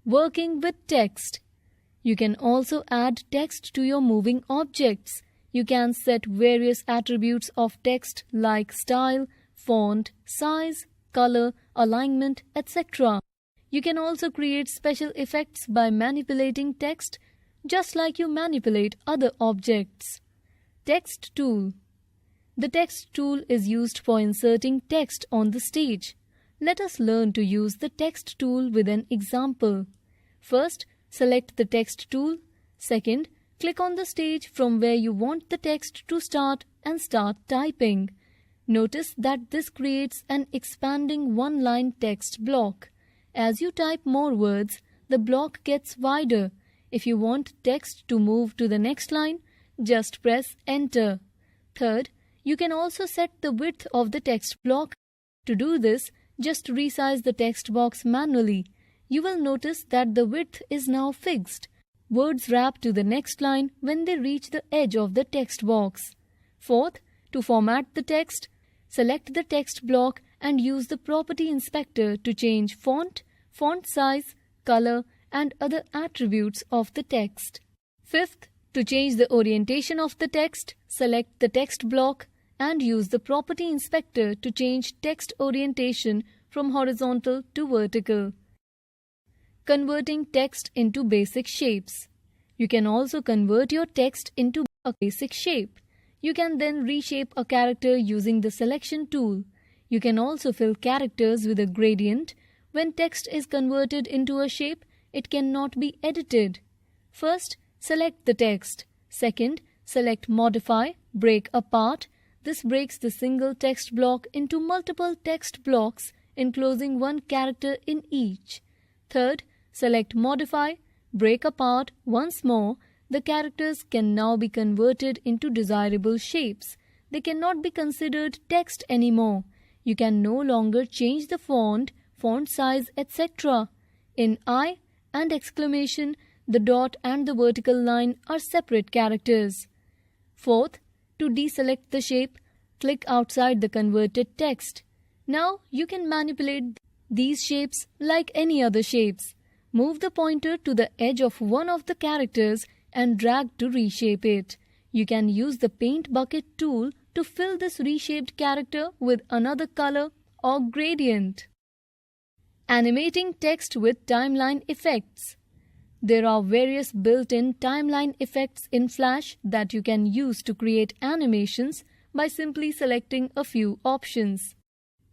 Working with text. You can also add text to your moving objects. You can set various attributes of text like style, font, size, color, alignment, etc. You can also create special effects by manipulating text, just like you manipulate other objects. Text tool. The text tool is used for inserting text on the stage. Let us learn to use the text tool with an example. First, select the text tool. Second, click on the stage from where you want the text to start and start typing. Notice that this creates an expanding one-line text block. As you type more words, the block gets wider. If you want text to move to the next line, just press Enter. Third, you can also set the width of the text block. To do this, just resize the text box manually. You will notice that the width is now fixed. Words wrap to the next line when they reach the edge of the text box. Fourth, to format the text, select the text block and use the Property Inspector to change font, font size, color, and other attributes of the text. Fifth, to change the orientation of the text, select the text block and use the Property Inspector to change text orientation from horizontal to vertical. Converting text into basic shapes. You can also convert your text into a basic shape. You can then reshape a character using the Selection tool. You can also fill characters with a gradient. When text is converted into a shape, it cannot be edited. First, select the text. Second, select Modify, Break Apart. This breaks the single text block into multiple text blocks, enclosing one character in each. Third, select Modify, Break Apart once more. The characters can now be converted into desirable shapes. They cannot be considered text anymore. You can no longer change the font, font size, etc. In I and exclamation, the dot and the vertical line are separate characters. Fourth, to deselect the shape, click outside the converted text. Now you can manipulate these shapes like any other shapes. Move the pointer to the edge of one of the characters and drag to reshape it. You can use the Paint Bucket tool to fill this reshaped character with another color or gradient. Animating text with timeline effects. There are various built-in timeline effects in Flash that you can use to create animations by simply selecting a few options.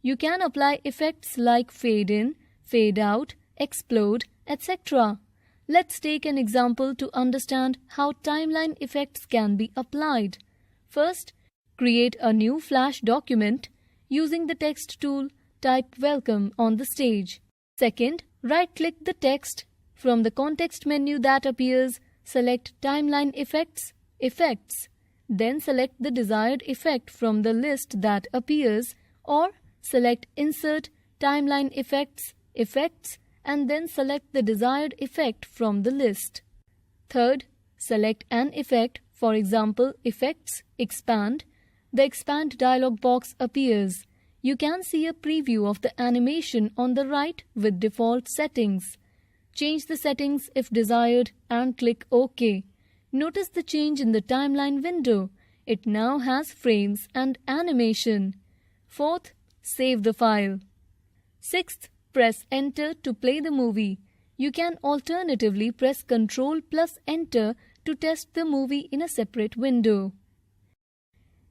You can apply effects like fade in, fade out, explode, etc. Let's take an example to understand how timeline effects can be applied. First, create a new Flash document. Using the text tool, type Welcome on the stage. Second, right-click the text. From the context menu that appears, select Timeline Effects, Effects. Then select the desired effect from the list that appears, or select Insert, Timeline Effects, Effects, and then select the desired effect from the list. Third, select an effect, for example, Effects, Expand. The Expand dialog box appears. You can see a preview of the animation on the right with default settings. Change the settings if desired and click OK. Notice the change in the timeline window. It now has frames and animation. Fourth, save the file. Sixth, press Enter to play the movie. You can alternatively press Ctrl plus Enter to test the movie in a separate window.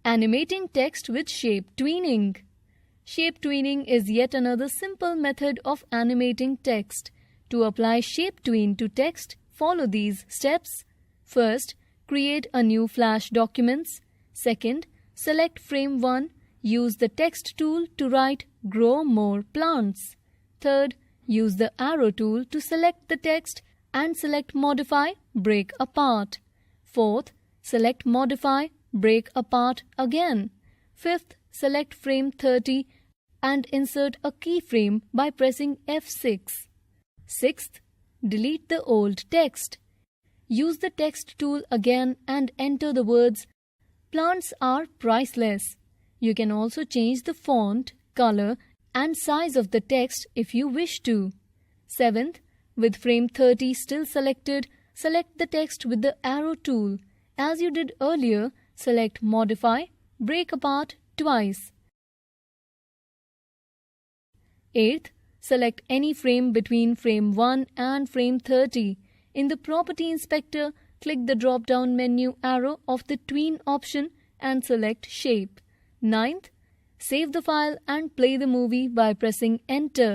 Animating text with shape tweening. Shape tweening is yet another simple method of animating text. To apply shape tween to text, follow these steps. First, create a new Flash documents. Second, select frame 1. Use the text tool to write Grow More Plants. Third, use the arrow tool to select the text and select Modify, Break Apart. Fourth, select Modify, Break Apart again. Fifth, select frame 30 and insert a keyframe by pressing F6. Sixth, delete the old text. Use the text tool again and enter the words "Plants are priceless." You can also change the font, color, and size of the text if you wish to. Seventh, With frame 30 still selected, select the text with the arrow tool. As you did earlier, select Modify, Break Apart twice. 8th, select any frame between frame 1 and frame 30. In the Property Inspector, click the drop-down menu arrow of the Tween option and select Shape. 9th, save the file and play the movie by pressing Enter.